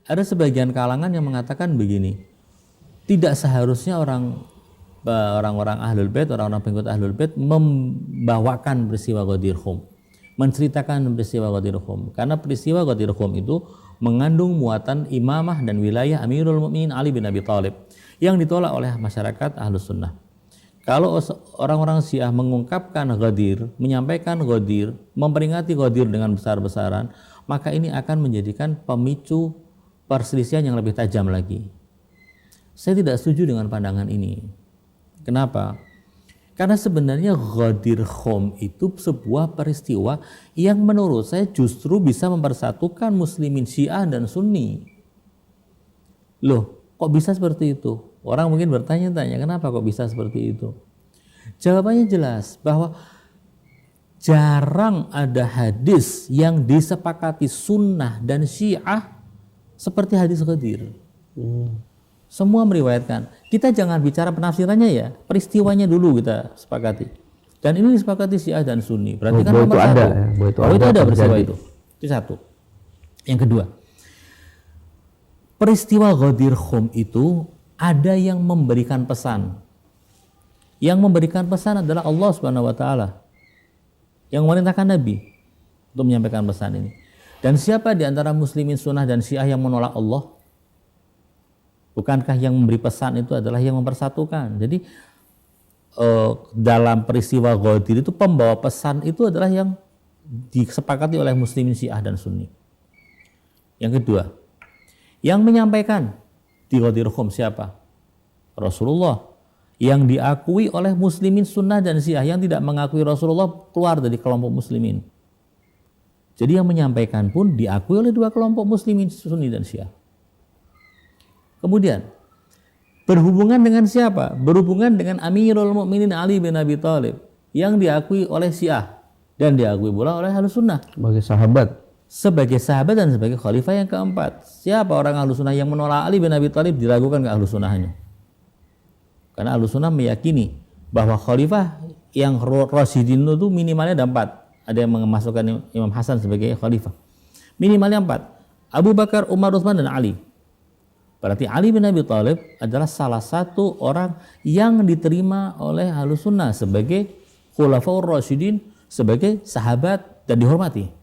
Ada sebagian kalangan yang mengatakan begini, tidak seharusnya orang-orang Ahlul Bait, orang-orang pengikut Ahlul Bait membawakan peristiwa Ghadir Khum, menceritakan peristiwa Ghadir Khum, karena peristiwa Ghadir Khum itu mengandung muatan imamah dan wilayah Amirul Mukminin Ali bin Abi Thalib yang ditolak oleh masyarakat Ahlus Sunnah. Kalau orang-orang Syiah mengungkapkan Ghadir, menyampaikan Ghadir, memperingati Ghadir dengan besar-besaran, maka ini akan menjadikan pemicu perselisihan yang lebih tajam lagi. Saya tidak setuju dengan pandangan ini. Kenapa? Karena sebenarnya Ghadir Khum itu sebuah peristiwa yang menurut saya justru bisa mempersatukan muslimin Syiah dan Sunni. Loh, kok bisa seperti itu? Orang mungkin bertanya-tanya, kenapa kok bisa seperti itu? Jawabannya jelas, bahwa jarang ada hadis yang disepakati Sunnah dan Syiah seperti hadis Ghadir. Semua meriwayatkan. Kita jangan bicara penafsirannya ya, peristiwanya dulu kita sepakati. Dan ini disepakati Syiah dan Sunni. Berarti kan nomor satu. Bahwa itu ada peristiwa itu. Itu satu. Yang kedua, peristiwa Ghadir Khum itu ada yang memberikan pesan. Yang memberikan pesan adalah Allah Subhanahu wa taala. Yang memerintahkan Nabi untuk menyampaikan pesan ini. Dan siapa di antara muslimin Sunnah dan Syiah yang menolak Allah? Bukankah yang memberi pesan itu adalah yang mempersatukan? Jadi dalam peristiwa Ghadir itu pembawa pesan itu adalah yang disepakati oleh muslimin Syiah dan Sunni. Yang kedua, yang menyampaikan di Ghadir Khum siapa? Rasulullah. Yang diakui oleh muslimin Sunnah dan Syiah. Yang tidak mengakui Rasulullah keluar dari kelompok muslimin. Jadi yang menyampaikan pun diakui oleh dua kelompok muslimin Sunni dan Syiah. Kemudian berhubungan dengan siapa? Berhubungan dengan Amirul Mukminin Ali bin Abi Thalib yang diakui oleh Syiah dan diakui pula oleh Ahlus Sunnah sebagai sahabat. Sebagai sahabat dan sebagai khalifah yang keempat. Siapa orang Ahlus Sunnah yang menolak Ali bin Abi Thalib diragukan ke Ahlus Sunnahnya. Karena Ahlus Sunnah meyakini bahwa khalifah yang Rasyidin itu minimalnya ada 4. Ada yang memasukkan Imam Hasan sebagai khalifah. Minimalnya 4. Abu Bakar, Umar, Utsman, dan Ali. Berarti Ali bin Abi Thalib adalah salah satu orang yang diterima oleh Ahlus Sunnah sebagai Khulafaur Rasyidin, sebagai sahabat dan dihormati.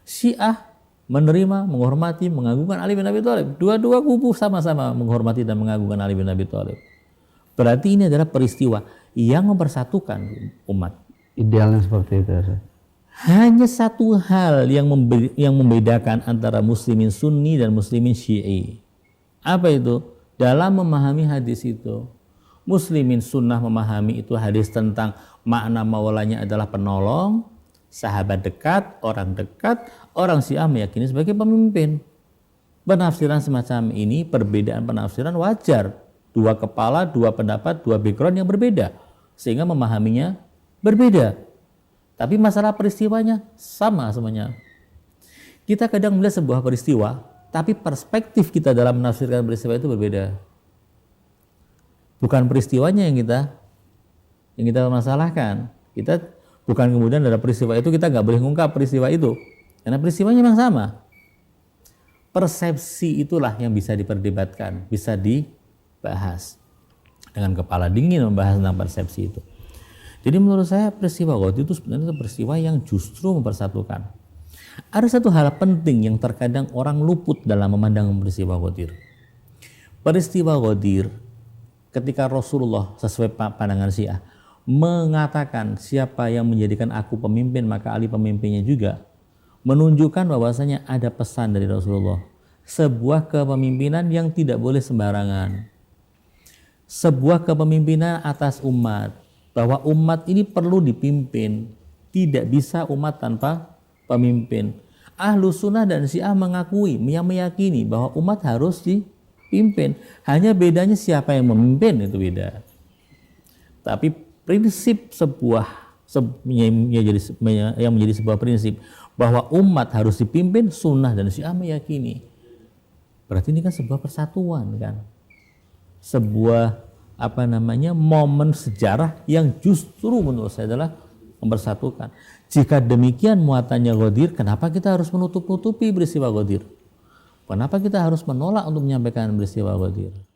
Syiah menerima, menghormati, mengagungkan Ali bin Abi Thalib. Dua-dua kubu sama-sama menghormati dan mengagungkan Ali bin Abi Thalib. Berarti ini adalah peristiwa yang mempersatukan umat. Idealnya seperti itu. Hanya satu hal yang membedakan antara muslimin Sunni dan muslimin Syi'i. Apa itu? Dalam memahami hadis itu. Muslimin Sunnah memahami itu hadis tentang makna maulanya adalah penolong, sahabat dekat, orang Syiah meyakini sebagai pemimpin. Penafsiran semacam ini, perbedaan penafsiran wajar. Dua kepala, dua pendapat, dua background yang berbeda. Sehingga memahaminya berbeda. Tapi masalah peristiwanya sama semuanya. Kita kadang melihat sebuah peristiwa, tapi perspektif kita dalam menafsirkan peristiwa itu berbeda. Bukan peristiwanya yang kita masalahkan. Kita bukan kemudian ada peristiwa itu kita nggak boleh ngungkap peristiwa itu, karena peristiwanya memang sama. Persepsi itulah yang bisa diperdebatkan, bisa dibahas dengan kepala dingin membahas tentang persepsi itu. Jadi menurut saya peristiwa Ghadir itu sebenarnya peristiwa yang justru mempersatukan. Ada satu hal penting yang terkadang orang luput dalam memandang peristiwa Ghadir. Peristiwa Ghadir ketika Rasulullah sesuai pandangan Syiah mengatakan siapa yang menjadikan aku pemimpin maka Ali pemimpinnya juga, menunjukkan bahwasanya ada pesan dari Rasulullah, sebuah kepemimpinan yang tidak boleh sembarangan, sebuah kepemimpinan atas umat, bahwa umat ini perlu dipimpin, tidak bisa umat tanpa pemimpin. Ahlus Sunnah dan Syiah mengakui, yang meyakini bahwa umat harus dipimpin, hanya bedanya siapa yang memimpin itu beda. Tapi prinsip yang menjadi sebuah prinsip bahwa umat harus dipimpin, Sunnah dan Syiah meyakini. Berarti ini kan sebuah persatuan kan, sebuah momen sejarah yang justru menurut saya adalah mempersatukan. Jika demikian muatannya Ghadir, kenapa kita harus menutup-nutupi peristiwa Ghadir? Kenapa kita harus menolak untuk menyampaikan peristiwa Ghadir?